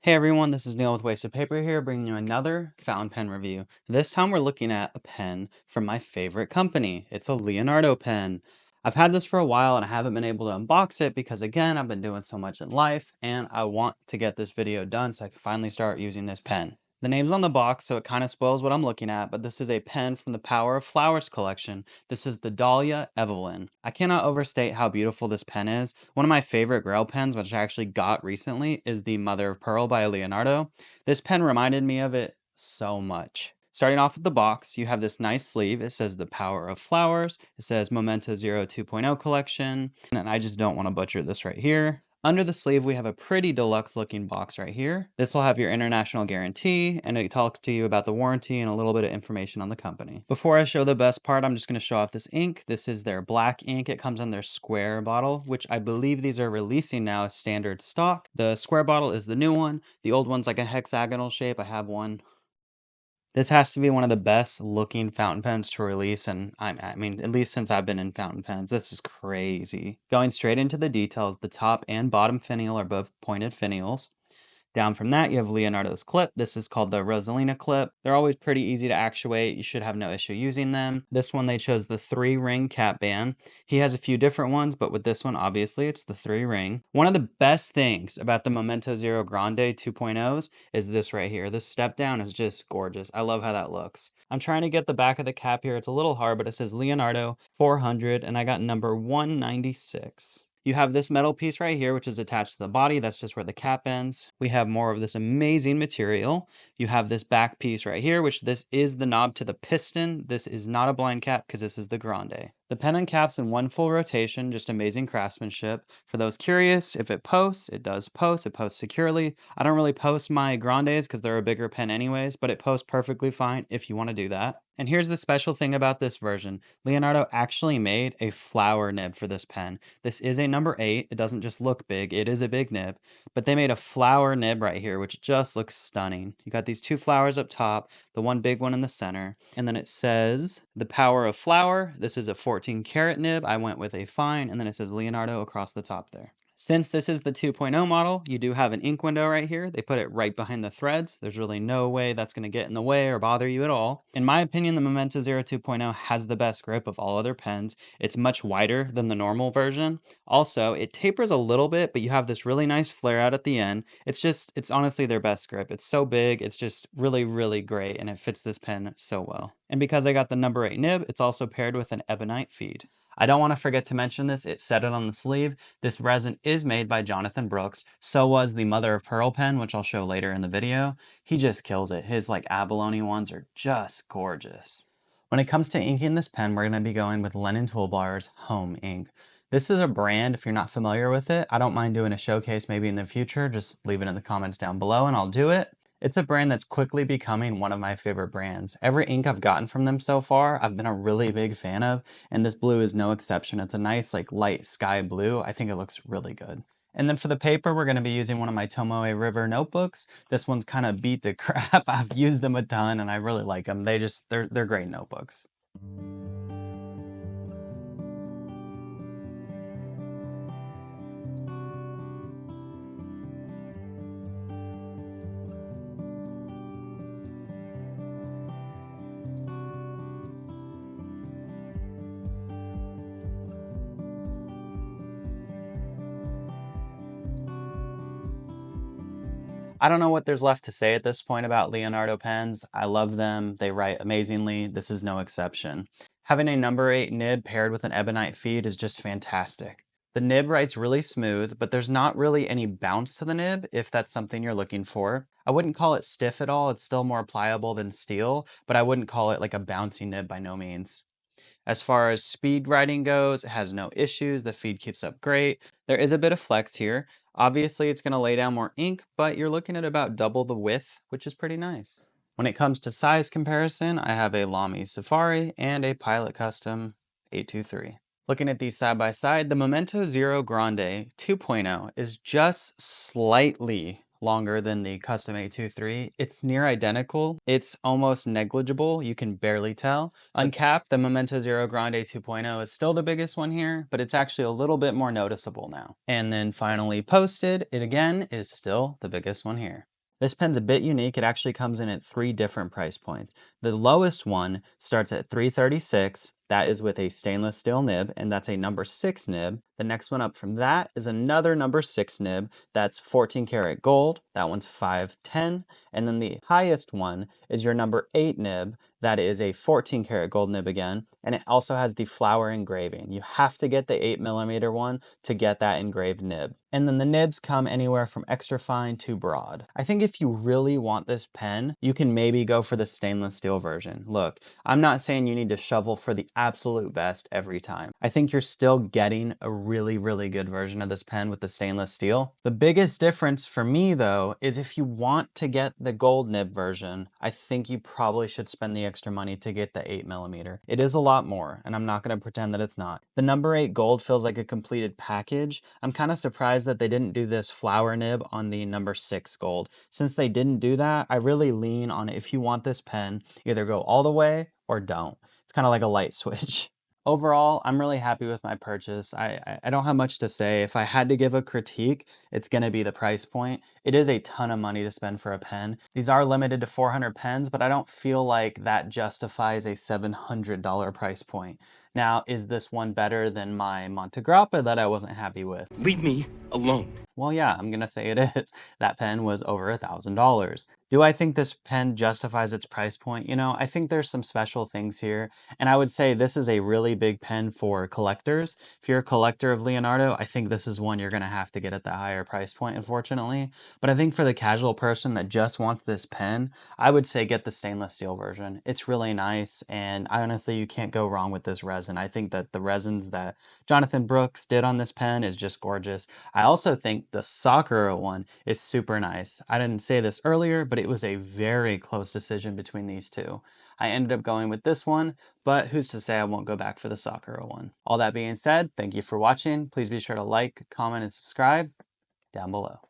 Hey everyone, this is Neil with Wasted Paper here, bringing you another fountain pen review. This time we're looking at a pen from my favorite company. It's a Leonardo pen. I've had this for a while and I haven't been able to unbox it because again, I've been doing so much in life and I want to get this video done so I can finally start using this pen. The name's on the box, so it kind of spoils what I'm looking at, but this is a pen from the Power of Flowers collection. This is the Dalia Eveline. I cannot overstate how beautiful this pen is. One of my favorite Grail pens, which I actually got recently, is the Mother of Pearl by Leonardo. This pen reminded me of it so much. Starting off with the box, you have this nice sleeve. It says the Power of Flowers. It says Memento Zero 2.0 collection. And I just don't want to butcher this right here. Under the sleeve, we have a pretty deluxe looking box right here. This will have your international guarantee, and it talks to you about the warranty and a little bit of information on the company. Before I show the best part, I'm just going to show off this ink. This is their black ink. It comes in their square bottle, which I believe these are releasing now as standard stock. The square bottle is the new one. The old one's like a hexagonal shape. I have one. This has to be one of the best looking fountain pens to release, and I mean, at least since I've been in fountain pens, this is crazy. Going straight into the details, the top and bottom finial are both pointed finials. Down from that, you have Leonardo's clip. This is called the Rosalina clip. They're always pretty easy to actuate. You should have no issue using them. This one, they chose the 3-ring cap band. He has a few different ones, but with this one, obviously, it's the 3-ring. One of the best things about the Memento Zero Grande 2.0s is this right here. This step down is just gorgeous. I love how that looks. I'm trying to get the back of the cap here. It's a little hard, but it says Leonardo 400, and I got number 196. You have this metal piece right here, which is attached to the body. That's just where the cap ends. We have more of this amazing material. You have this back piece right here, which this is the knob to the piston. This is not a blind cap because this is the Grande. The pen uncaps in one full rotation, just amazing craftsmanship. For those curious, if it posts, it does post. It posts securely. I don't really post my Grandes because they're a bigger pen anyways, but it posts perfectly fine if you want to do that. And here's the special thing about this version. Leonardo actually made a flower nib for this pen. This is a number 8. It doesn't just look big, it is a big nib. But they made a flower nib right here, which just looks stunning. You got these 2 flowers up top, the one big one in the center. And then it says the Power of Flower. This is a 14 karat nib. I went with a fine, and then it says Leonardo across the top there. Since this is the 2.0 model, you do have an ink window right here. They put it right behind the threads. There's really no way that's going to get in the way or bother you at all. In my opinion, the Memento Zero 2.0 has the best grip of all other pens. It's much wider than the normal version. Also, it tapers a little bit, but you have this really nice flare out at the end. It's honestly their best grip. It's so big, it's just really, really great, and it fits this pen so well. And because I got the number 8 nib, it's also paired with an ebonite feed. I don't want to forget to mention this, it said it on the sleeve. This resin is made by Jonathan Brooks. So was the Mother of Pearl pen, which I'll show later in the video. He just kills it. His like abalone ones are just gorgeous. When it comes to inking this pen, we're going to be going with Lennon Toolbar's Home Ink. This is a brand, if you're not familiar with it, I don't mind doing a showcase maybe in the future. Just leave it in the comments down below and I'll do it. It's a brand that's quickly becoming one of my favorite brands. Every ink I've gotten from them so far, I've been a really big fan of, and this blue is no exception. It's a nice like light sky blue. I think it looks really good. And then for the paper, we're going to be using one of my Tomoe River notebooks. This one's kind of beat to crap. I've used them a ton and I really like them. They're great notebooks. I don't know what there's left to say at this point about Leonardo pens. I love them. They write amazingly. This is no exception. Having a number 8 nib paired with an ebonite feed is just fantastic. The nib writes really smooth, but there's not really any bounce to the nib if that's something you're looking for. I wouldn't call it stiff at all. It's still more pliable than steel, but I wouldn't call it like a bouncy nib by no means. As far as speed writing goes, it has no issues. The feed keeps up great. There is a bit of flex here. Obviously, it's going to lay down more ink, but you're looking at about double the width, which is pretty nice. When it comes to size comparison, I have a Lamy Safari and a Pilot Custom 823. Looking at these side by side, the Memento Zero Grande 2.0 is just slightly longer than the Custom 823. It's near identical. It's almost negligible. You can barely tell. Uncapped, the Memento Zero Grande 2.0 is still the biggest one here, but it's actually a little bit more noticeable now. And then finally posted, it again is still the biggest one here. This pen's a bit unique. It actually comes in at 3 different price points. The lowest one starts at $336. That is with a stainless steel nib, and that's a number 6 nib. The next one up from that is another number 6 nib. That's 14 karat gold. That one's $510. And then the highest one is your number 8 nib. That is a 14 karat gold nib again, and it also has the flower engraving. You have to get the 8mm one to get that engraved nib. And then the nibs come anywhere from extra fine to broad. I think if you really want this pen, you can maybe go for the stainless steel version. Look, I'm not saying you need to shovel for the absolute best every time. I think you're still getting a really, really good version of this pen with the stainless steel. The biggest difference for me though, is if you want to get the gold nib version, I think you probably should spend the extra money to get the 8mm. It is a lot more, and I'm not gonna pretend that it's not. The number 8 gold feels like a completed package. I'm kind of surprised that they didn't do this flower nib on the number 6 gold. Since they didn't do that, I really lean on if you want this pen, either go all the way or don't. It's kind of like a light switch. Overall, I'm really happy with my purchase. I don't have much to say. If I had to give a critique, it's gonna be the price point. It is a ton of money to spend for a pen. These are limited to 400 pens, but I don't feel like that justifies a $700 price point. Now, is this one better than my Montegrappa that I wasn't happy with? Leave me alone. Well, yeah, I'm gonna say it is. That pen was over $1,000. Do I think this pen justifies its price point? You know, I think there's some special things here, and I would say this is a really big pen for collectors. If you're a collector of Leonardo, I think this is one you're gonna have to get at that higher price point, unfortunately. But I think for the casual person that just wants this pen, I would say get the stainless steel version. It's really nice, and honestly, you can't go wrong with this resin. I think that the resins that Jonathan Brooks did on this pen is just gorgeous. I also think the Sakura one is super nice. I didn't say this earlier, but it was a very close decision between these two. I ended up going with this one, but who's to say I won't go back for the Sakura one. All that being said, thank you for watching. Please be sure to like, comment, and subscribe down below.